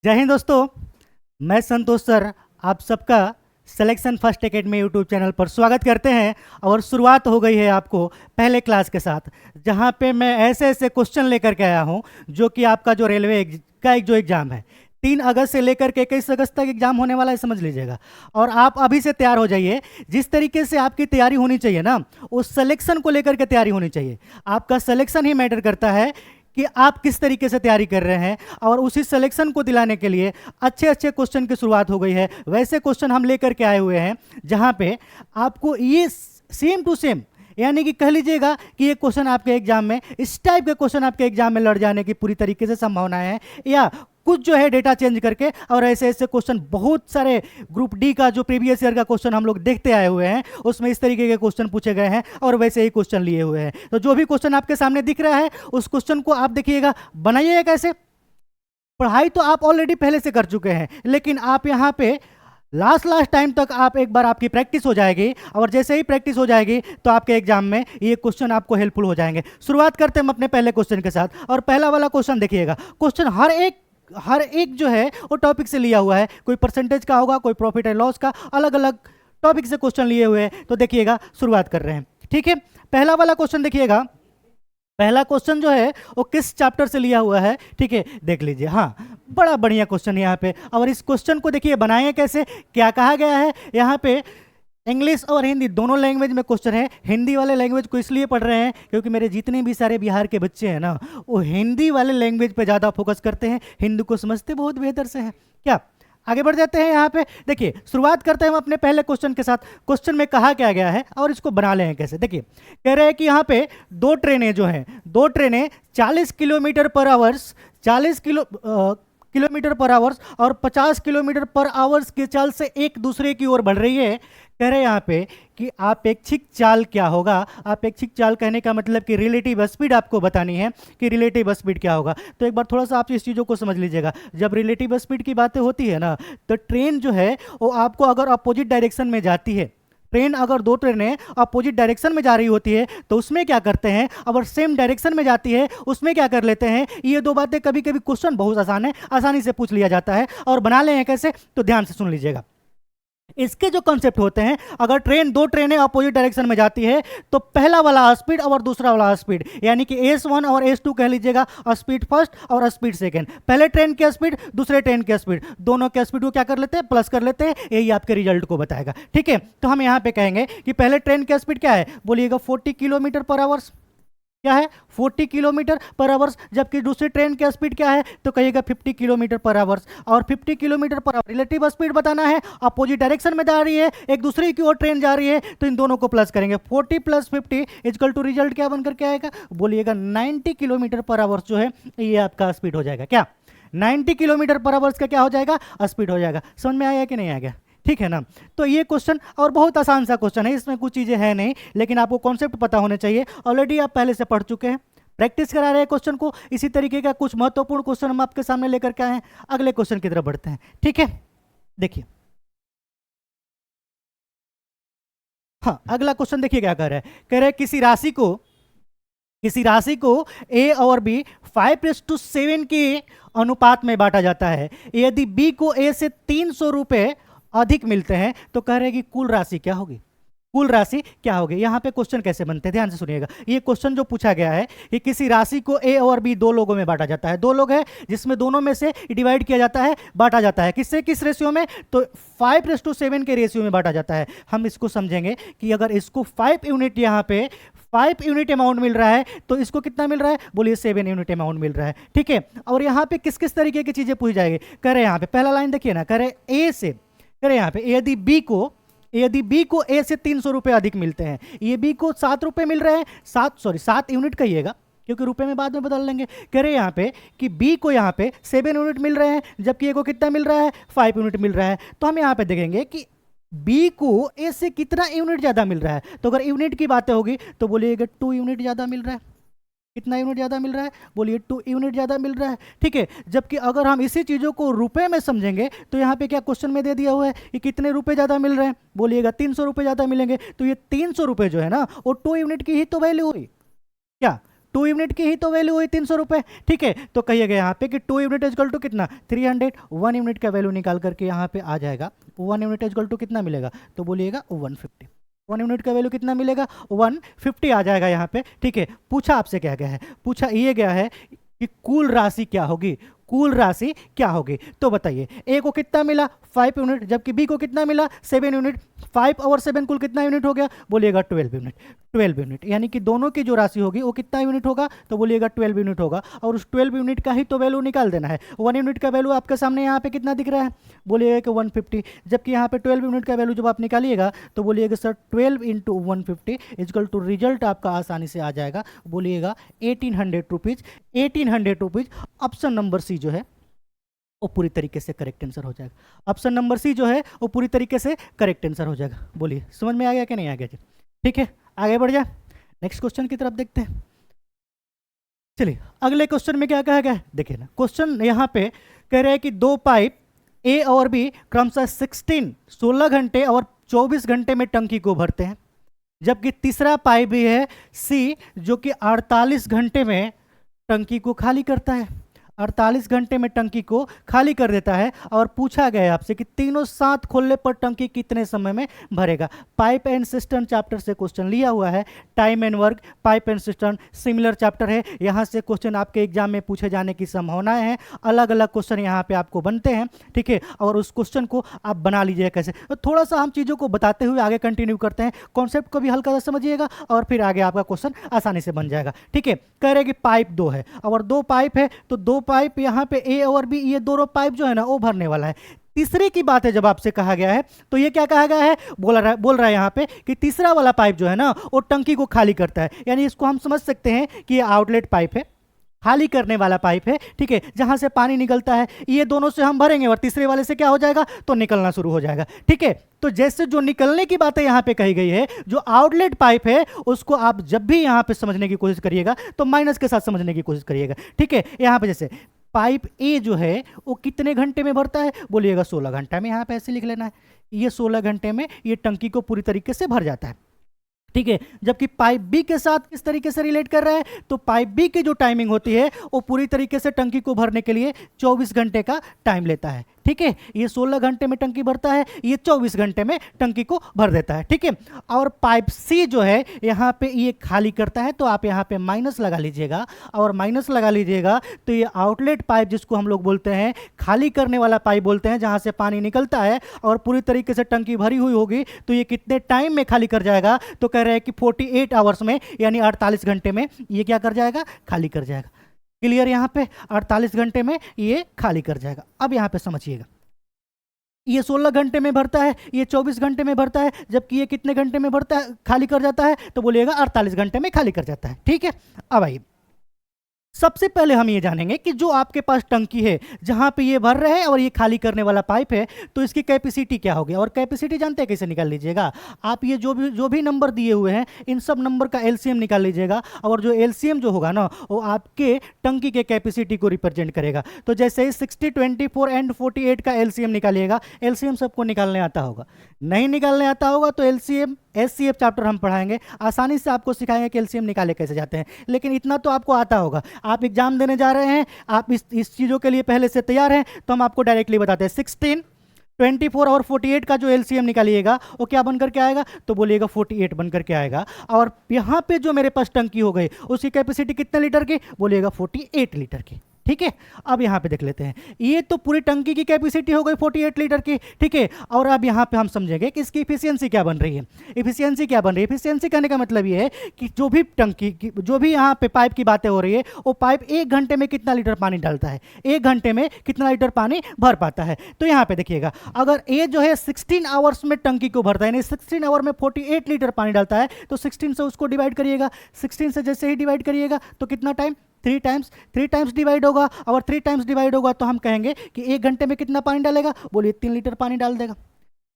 जय हिंद दोस्तों। मैं संतोष सर आप सबका selection first academy YouTube channel पर स्वागत करते हैं। और शुरुआत हो गई है आपको पहले क्लास के साथ, जहां पे मैं ऐसे ऐसे क्वेश्चन लेकर के आया हूं जो कि आपका जो रेलवे का एक जो एग्ज़ाम है 3 अगस्त से लेकर के 21 अगस्त तक एग्जाम होने वाला है, समझ लीजिएगा। और आप अभी से तैयार हो जाइए। जिस तरीके से आपकी तैयारी होनी चाहिए ना, उस सिलेक्शन को लेकर के तैयारी होनी चाहिए। आपका सिलेक्शन ही मैटर करता है कि आप किस तरीके से तैयारी कर रहे हैं, और उसी सिलेक्शन को दिलाने के लिए अच्छे अच्छे क्वेश्चन की शुरुआत हो गई है। वैसे क्वेश्चन हम लेकर के आए हुए हैं जहां पे आपको ये सेम टू सेम, यानी कि कह लीजिएगा कि ये क्वेश्चन आपके एग्जाम में, इस टाइप के क्वेश्चन आपके एग्जाम में लड़ जाने की पूरी तरीके से संभावनाएं है, या कुछ जो है डेटा चेंज करके। और ऐसे ऐसे क्वेश्चन बहुत सारे ग्रुप डी का जो प्रीवियस ईयर का क्वेश्चन हम लोग देखते आए हुए हैं, उसमें इस तरीके के क्वेश्चन पूछे गए हैं और वैसे ही क्वेश्चन लिए हुए हैं। तो जो भी क्वेश्चन आपके सामने दिख रहा है उस क्वेश्चन को आप देखिएगा, बनाइएगा कैसे। पढ़ाई तो आप ऑलरेडी पहले से कर चुके हैं, लेकिन आप यहाँ पे लास्ट टाइम तक आप एक बार आपकी प्रैक्टिस हो जाएगी, और जैसे ही प्रैक्टिस हो जाएगी तो आपके एग्जाम में ये क्वेश्चन आपको हेल्पफुल हो जाएंगे। शुरुआत करते हैं हम अपने पहले क्वेश्चन के साथ। और पहला वाला क्वेश्चन देखिएगा। क्वेश्चन हर एक जो है वो टॉपिक से लिया हुआ है। कोई परसेंटेज का होगा, कोई प्रॉफिट एंड लॉस का, अलग अलग टॉपिक से क्वेश्चन लिए हुए हैं। तो देखिएगा, शुरुआत कर रहे हैं। ठीक है, पहला वाला क्वेश्चन देखिएगा। पहला क्वेश्चन जो है वो किस चैप्टर से लिया हुआ है, ठीक है, देख लीजिए। हाँ, बड़ा बढ़िया क्वेश्चन यहाँ पे। और इस क्वेश्चन को देखिए बनाएंगे कैसे, क्या कहा गया है यहाँ पे। इंग्लिश और हिंदी दोनों लैंग्वेज में क्वेश्चन है। हिंदी वाले लैंग्वेज को इसलिए पढ़ रहे हैं क्योंकि मेरे जितने भी सारे बिहार के बच्चे हैं ना, वो हिंदी वाले लैंग्वेज पे ज़्यादा फोकस करते हैं, हिंदी को समझते बहुत बेहतर से हैं। क्या, आगे बढ़ जाते हैं। यहाँ पे देखिए, शुरुआत करते हैं हम अपने पहले क्वेश्चन के साथ। क्वेश्चन में कहा क्या गया है और इसको बना लें कैसे। देखिए, कह रहे हैं कि यहाँ पे दो ट्रेनें जो हैं, दो ट्रेनें 40 किलोमीटर पर आवर्स, 40 किलोमीटर पर आवर्स और 50 किलोमीटर पर आवर्स की चाल से एक दूसरे की ओर बढ़ रही है। कह रहे हैं यहाँ पे कि आपेक्षिक चाल क्या होगा। आपेक्षिक चाल कहने का मतलब कि रिलेटिव स्पीड आपको बतानी है कि रिलेटिव स्पीड क्या होगा। तो एक बार थोड़ा सा आप इस चीज़ों को समझ लीजिएगा। जब रिलेटिव स्पीड की बातें होती है ना, तो ट्रेन जो है वो आपको अगर अपोजिट डायरेक्शन में जाती है, ट्रेन अगर दो ट्रेनें अपोजिट डायरेक्शन में जा रही होती है तो उसमें क्या करते हैं, अगर सेम डायरेक्शन में जाती है उसमें क्या कर लेते हैं। ये दो बातें कभी कभी क्वेश्चन बहुत आसान है, आसानी से पूछ लिया जाता है। और बना ले हैं कैसे, तो ध्यान से सुन लीजिएगा। इसके जो कॉन्सेप्ट होते हैं, अगर दो ट्रेनें अपोजिट डायरेक्शन में जाती है तो पहला वाला स्पीड और दूसरा वाला स्पीड, यानी कि S1 और S2 कह लीजिएगा, स्पीड फर्स्ट और स्पीड सेकंड। पहले ट्रेन की स्पीड, दूसरे ट्रेन की स्पीड, दोनों के स्पीड को क्या कर लेते हैं, प्लस कर लेते हैं। यही आपके रिजल्ट को बताएगा। ठीक है, तो हम यहाँ पे कहेंगे कि पहले ट्रेन की स्पीड क्या है, बोलिएगा 40 किलोमीटर पर आवर्स। क्या है, 40 किलोमीटर पर आवर्स। जबकि दूसरी ट्रेन की स्पीड क्या है, तो कहिएगा 50 किलोमीटर पर आवर्स। और 50 kilometre per hour relative speed बताना है, अपोजिट डायरेक्शन में जा रही है, एक दूसरे की ओर ट्रेन जा रही है, तो इन दोनों को प्लस करेंगे। 40 प्लस 50 इजकल टू रिजल्ट क्या बनकर के आएगा, बोलिएगा 90 किलोमीटर पर आवर्स जो है ये आपका स्पीड हो जाएगा। क्या, 90 किलोमीटर पर आवर्स का क्या हो जाएगा, स्पीड हो जाएगा। समझ में आया कि नहीं आ गया, ठीक है ना। तो ये क्वेश्चन और बहुत आसान सा क्वेश्चन है, इसमें कुछ चीज़ें हैं नहीं, लेकिन आपको कॉन्सेप्ट पता होने चाहिए। ऑलरेडी आप पहले से पढ़ चुके हैं, प्रैक्टिस करा रहे हैं क्वेश्चन को। इसी तरीके का कुछ महत्वपूर्ण क्वेश्चन हम आपके सामने लेकर के आए हैं। अगले क्वेश्चन की तरफ बढ़ते हैं। ठीक है, देखिए, हाँ, अगला क्वेश्चन देखिए क्या कह रहा है। कह रहे हैं किसी राशि को ए और बी 5:7 के अनुपात में बांटा जाता है। यदि बी को ए से 300 रुपए अधिक मिलते हैं तो कह रहे हैं कि कुल राशि क्या होगी। कुल राशि क्या होगी। यहाँ पे क्वेश्चन कैसे बनते हैं, ध्यान से सुनिएगा। ये क्वेश्चन जो पूछा गया है कि किसी राशि को ए और बी दो लोगों में बांटा जाता है। दो लोग हैं जिसमें दोनों में से डिवाइड किया जाता है, बांटा जाता है। किससे किस रेशियो में, तो 5:7 के रेशियो में बांटा जाता है। हम इसको समझेंगे कि अगर इसको 5 यूनिट, यहाँ पे 5 यूनिट अमाउंट मिल रहा है तो इसको कितना मिल रहा है, बोलिए 7 यूनिट अमाउंट मिल रहा है। ठीक है, और यहाँ पे किस किस तरीके की चीजें पूछी जाएगी। कह रहे यहाँ पे पहला लाइन देखिए ना, कह रहे ए से, कह रहे यहाँ पे यदि बी को ए से 300 रुपए अधिक मिलते हैं। ये बी को 7 रुपए मिल रहे हैं, 7 यूनिट कहिएगा क्योंकि रुपए में बाद में बदल लेंगे। कह रहे हैं यहाँ पे कि बी को यहाँ पे 7 यूनिट मिल रहे हैं, जबकि ए को कितना मिल रहा है, 5 यूनिट मिल रहा है। तो हम यहाँ पे देखेंगे कि बी को ए से कितना यूनिट ज्यादा मिल रहा है। तो अगर यूनिट की बातें होगी तो बोलिएगा 2 यूनिट ज्यादा मिल रहा है। कितना यूनिट ज़्यादा मिल रहा है, बोलिए 2 यूनिट ज़्यादा मिल रहा है। ठीक है, जबकि अगर हम इसी चीज़ों को रुपए में समझेंगे तो यहाँ पे क्या क्वेश्चन में दे दिया हुआ है कि कितने रुपए ज़्यादा मिल रहे हैं, बोलिएगा 300 रुपये ज़्यादा मिलेंगे। तो ये 300 रुपये जो है ना, वो 2 यूनिट की ही तो वैल्यू हुई। क्या, 2 यूनिट की ही तो वैल्यू हुई 300 रुपये, ठीक है। तो कहिएगा यहाँ पे कि 2 यूनिट इजकल टू कितना 300, 1 यूनिट का वैल्यू निकाल करके यहाँ पे आ जाएगा 1 यूनिट इजकल टू कितना मिलेगा, तो बोलिएगा 150। 1 यूनिट का वैल्यू कितना मिलेगा 150 आ जाएगा यहाँ पे, ठीक है। पूछा आपसे क्या गया है, पूछा ये गया है कि कुल राशि क्या होगी, कुल राशि क्या होगी। तो बताइए ए को कितना मिला 5 यूनिट, जबकि बी को कितना मिला 7 यूनिट। 5 और 7 कुल कितना यूनिट हो गया, बोलिएगा 12 यूनिट। 12 यूनिट यानी कि दोनों की जो राशि होगी वो कितना यूनिट होगा, तो बोलिएगा 12 यूनिट होगा। और उस 12 यूनिट का ही तो वैल्यू निकाल देना है। 1 यूनिट का वैल्यू आपके सामने यहाँ पे कितना दिख रहा है, बोलिएगा कि 150। जबकि यहाँ पे 12 यूनिट का वैल्यू जब आप निकालिएगा तो बोलिएगा sir 12 into 150 equal to result आपका आसानी से आ जाएगा, बोलिएगा 1800 rupees. 1800 rupees option number C जो है वो पूरी तरीके से करेक्ट आंसर हो जाएगा। ऑप्शन नंबर सी जो है वो पूरी तरीके से करेक्ट आंसर हो जाएगा। बोलिए समझ में आ गया कि नहीं आ गया जी, ठीक है। आगे बढ़ जाए, नेक्स्ट क्वेश्चन की तरफ देखते हैं। चलिए अगले क्वेश्चन में क्या कहा गया है, देखिए ना। क्वेश्चन यहाँ पे कह रहे हैं कि दो पाइप ए और बी क्रमशः 16 घंटे और 24 घंटे में टंकी को भरते हैं, जबकि तीसरा पाइप भी है सी जो कि 48 घंटे में टंकी को खाली करता है। 48 घंटे में टंकी को खाली कर देता है। और पूछा गया है आपसे कि तीनों साथ खोलने पर टंकी कितने समय में भरेगा। पाइप एंड सिस्टम चैप्टर से क्वेश्चन लिया हुआ है। Time and work, pipe and system similar chapter है। यहाँ से क्वेश्चन आपके एग्जाम में पूछे जाने की संभावनाएं हैं। अलग अलग क्वेश्चन यहाँ पे आपको बनते हैं, ठीक है। और उस क्वेश्चन को आप बना लीजिएगा कैसे। तो थोड़ा सा हम चीज़ों को बताते हुए आगे कंटिन्यू करते हैं। कॉन्सेप्ट को भी हल्का सा समझिएगा और फिर आगे आपका क्वेश्चन आसानी से बन जाएगा, ठीक है। कह रहे हैं कि पाइप 2 है और 2 पाइप है, तो 2 पाइप यहाँ पे ए और बी, ये दोनों पाइप जो है ना वो भरने वाला है। तीसरे की बात है जब आपसे कहा गया है तो ये क्या कहा गया है, बोल रहा है यहाँ पे कि तीसरा वाला पाइप जो है ना वो टंकी को खाली करता है। यानी इसको हम समझ सकते हैं कि ये आउटलेट पाइप है, खाली करने वाला पाइप है, ठीक है, जहां से पानी निकलता है। ये दोनों से हम भरेंगे और तीसरे वाले से क्या हो जाएगा, तो निकलना शुरू हो जाएगा, ठीक है। तो जैसे जो निकलने की बातें यहां पे कही गई है, जो आउटलेट पाइप है उसको आप जब भी यहां पे समझने की कोशिश करिएगा तो माइनस के साथ समझने की कोशिश करिएगा, ठीक है। यहां पे जैसे पाइप ए जो है वो कितने घंटे में भरता है, बोलिएगा 16 घंटा में। यहाँ पे ऐसे लिख लेना है, ये 16 घंटे में ये टंकी को पूरी तरीके से भर जाता है, ठीक है। जबकि पाइप बी के साथ किस तरीके से रिलेट कर रहा है, तो पाइप बी की जो टाइमिंग होती है वो पूरी तरीके से टंकी को भरने के लिए 24 घंटे का टाइम लेता है, ठीक है। ये 16 घंटे में टंकी भरता है, ये 24 घंटे में टंकी को भर देता है, ठीक है। और पाइप सी जो है यहाँ पे ये खाली करता है, तो आप यहाँ पे माइनस लगा लीजिएगा। और माइनस लगा लीजिएगा तो ये आउटलेट पाइप जिसको हम लोग बोलते हैं खाली करने वाला पाइप बोलते हैं, जहाँ से पानी निकलता है और पूरी तरीके से टंकी भरी हुई होगी, तो ये कितने टाइम में खाली कर जाएगा, तो कह रहे हैं कि 48 आवर्स में, यानी 48 घंटे में ये क्या कर जाएगा, खाली कर जाएगा। क्लियर, यहाँ पे 48 घंटे में ये खाली कर जाएगा। अब यहाँ पे समझिएगा, ये 16 घंटे में भरता है, ये 24 घंटे में भरता है, जबकि ये कितने घंटे में भरता है, खाली कर जाता है, तो बोलिएगा 48 घंटे में खाली कर जाता है, ठीक है। अब आइए सबसे पहले हम ये जानेंगे कि जो आपके पास टंकी है जहां पे ये भर रहा है और ये खाली करने वाला पाइप है, तो इसकी कैपेसिटी क्या होगी। और कैपेसिटी जानते हैं कैसे निकाल लीजिएगा, आप ये जो भी नंबर दिए हुए हैं इन सब नंबर का एलसीएम निकाल लीजिएगा। और जो एलसीएम जो होगा ना वो आपके टंकी के कैपेसिटी को रिप्रेजेंट करेगा। तो जैसे 60, 24 एंड 48 का एलसीएम निकालिएगा। एलसीएम सबको निकालने आता होगा, नहीं निकालने आता होगा तो एलसीएम एससीएफ चैप्टर हम पढ़ाएंगे, आसानी से आपको सिखाएंगे कि एलसीएम निकाले कैसे जाते हैं। लेकिन इतना तो आपको आता होगा, आप एग्जाम देने जा रहे हैं, आप इस चीज़ों के लिए पहले से तैयार हैं, तो हम आपको डायरेक्टली बताते हैं 16, 24 और 48 का जो एलसीएम निकालिएगा वो क्या बनकर के आएगा, तो बोलिएगा 48 बनकर के आएगा। और यहाँ पे जो मेरे पास टंकी हो गई उसकी कैपेसिटी कितने लीटर की, बोलिएगा 48 लीटर की, ठीक है। अब यहाँ पे देख लेते हैं, ये तो पूरी टंकी की कैपेसिटी हो गई 48 लीटर की, ठीक है। और अब यहाँ पे हम समझेंगे कि इसकी इफिशियंसी क्या बन रही है। इफिशियंसी क्या बन रही है, इफिशियंसी कहने का मतलब ये है कि जो भी टंकी की, जो भी यहाँ पे पाइप की बातें हो रही है, वो पाइप 1 घंटे में कितना लीटर पानी डालता है, 1 घंटे में कितना लीटर पानी भर पाता है। तो यहाँ पे देखिएगा, अगर ये जो है 16 आवर्स में टंकी को भरता है, यानी 16 आवर में 48 लीटर पानी डालता है, तो 16 से उसको डिवाइड करिएगा। 16 से जैसे ही डिवाइड करिएगा तो कितना टाइम, 3 टाइम्स डिवाइड होगा। और 3 टाइम्स डिवाइड होगा तो हम कहेंगे कि 1 घंटे में कितना पानी डालेगा, बोलिए 3 लीटर पानी डाल देगा।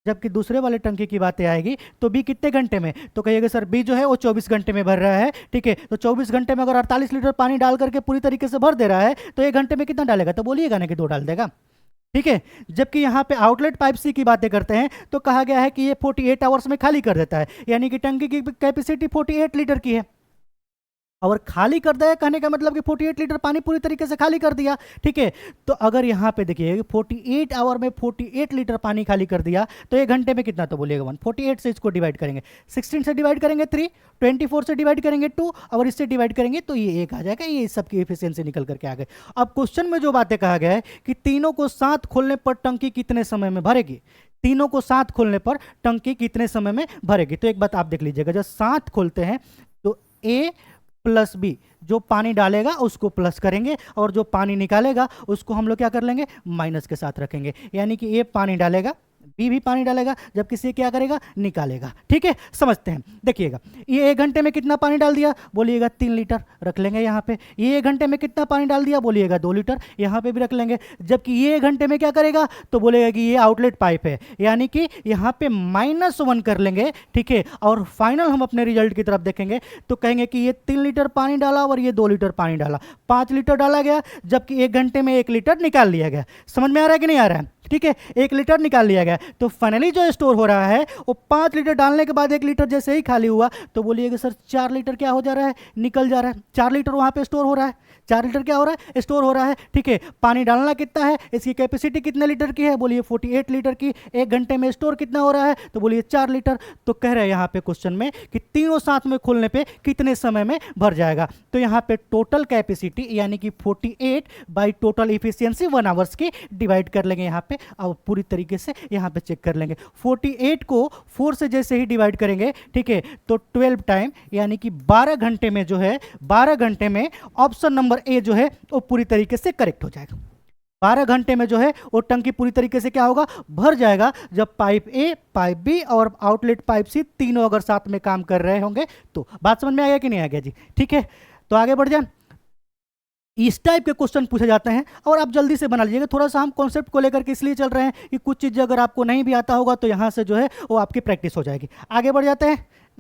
जबकि दूसरे वाले टंकी की बातें आएगी तो बी कितने घंटे में, तो कहिएगा सर बी जो है वो 24 घंटे में भर रहा है, ठीक है। तो 24 घंटे में अगर 48 लीटर पानी डाल करके पूरी तरीके से भर दे रहा है तो 1 घंटे में कितना डालेगा, तो बोलिएगा ना कि 2 डाल देगा, ठीक है। जबकि यहाँ पे आउटलेट पाइप सी की बातें करते हैं तो कहा गया है कि ये 48 आवर्स में खाली कर देता है, यानी कि टंकी की कैपेसिटी 48 लीटर की है। और खाली कर दिया कहने का मतलब कि 48 लीटर पानी पूरी तरीके से खाली कर दिया। ठीक है, तो अगर यहाँ पे देखिए 48 आवर में 48 लीटर पानी खाली कर दिया तो 1 घंटे में कितना, तो बोलिएगा 1। 48 से इसको डिवाइड करेंगे, 16 से डिवाइड करेंगे 3, 24 से डिवाइड करेंगे 2, और इससे डिवाइड करेंगे तो ये 1 आ जाएगा। ये इस सबकी एफिशिएंसी निकल करके आ गए। अब क्वेश्चन में जो बातें कहा गया है कि तीनों को साथ खोलने पर टंकी कितने समय में भरेगी, तीनों को साथ खोलने पर टंकी कितने समय में भरेगी। तो एक बात आप देख लीजिएगा, जब साथ खोलते हैं तो ए प्लस बी, जो पानी डालेगा उसको प्लस करेंगे और जो पानी निकालेगा उसको हम लोग क्या कर लेंगे, माइनस के साथ रखेंगे। यानी कि ए पानी डालेगा, बी भी पानी डालेगा, जबकि सी क्या करेगा, निकालेगा। ठीक है, समझते हैं। देखिएगा, ये 1 घंटे में कितना पानी डाल दिया, बोलिएगा 3 लीटर, रख लेंगे यहाँ पे। ये 1 घंटे में कितना पानी डाल दिया, बोलिएगा 2 लीटर, यहाँ पे भी रख लेंगे। जबकि ये 1 घंटे में क्या करेगा, तो बोलेगा कि ये आउटलेट पाइप है, यानी कि यहाँ पे -1 कर लेंगे। ठीक है, और फाइनल हम अपने रिजल्ट की तरफ देखेंगे तो कहेंगे कि ये 3 लीटर पानी डाला और ये 2 लीटर पानी डाला, 5 लीटर डाला गया, जबकि 1 घंटे में 1 लीटर निकाल लिया गया। समझ में आ रहा है कि नहीं आ रहा है। ठीक है, 1 लीटर निकाल लिया गया, तो फाइनली जो स्टोर हो रहा है वो 5 लीटर डालने के बाद 1 लीटर जैसे ही खाली हुआ तो बोलिएगा सर 4 लीटर क्या हो जा रहा है, निकल जा रहा है। 4 लीटर वहाँ पे स्टोर हो रहा है, 4 लीटर क्या हो रहा है, स्टोर हो रहा है। ठीक है, पानी डालना कितना है, इसकी कैपेसिटी कितने लीटर की है, बोलिए 48 लीटर की। 1 घंटे में स्टोर कितना हो रहा है, तो बोलिए 4 लीटर। तो कह रहे हैं यहाँ पे क्वेश्चन में कि तीनों साथ में खोलने पे कितने समय में भर जाएगा। तो यहाँ पे टोटल कैपेसिटी यानी कि 48 बाई टोटल इफिशियंसी 1 आवर्स की डिवाइड कर लेंगे यहाँ पे, और पूरी तरीके से यहाँ पे चेक कर लेंगे। 48 को 4 से जैसे ही डिवाइड करेंगे, ठीक है, तो 12 टाइम यानी कि 12 घंटे में जो है, 12 घंटे में ऑप्शन नंबर ए जो है वो पूरी तरीके से करेक्ट हो जाएगा। 12 घंटे में जो है वो टंकी पूरी तरीके से क्या होगा, भर जाएगा, जब पाइप ए, पाइप बी और आउटलेट पाइप सी तीनों अगर साथ में काम कर रहे होंगे तो। बात समझ में आ गया कि नहीं आ गया जी। ठीक है, तो आगे बढ़ जाए। इस टाइप के क्वेश्चन पूछे जाते हैं और आप जल्दी से बना लीजिएगा। थोड़ा सा हम कॉन्सेप्ट को लेकर के इसलिए चल रहे हैं कि कुछ चीज़ें अगर आपको नहीं भी आता होगा तो यहाँ से जो है वो आपकी प्रैक्टिस हो जाएगी। आगे बढ़ जाते हैं।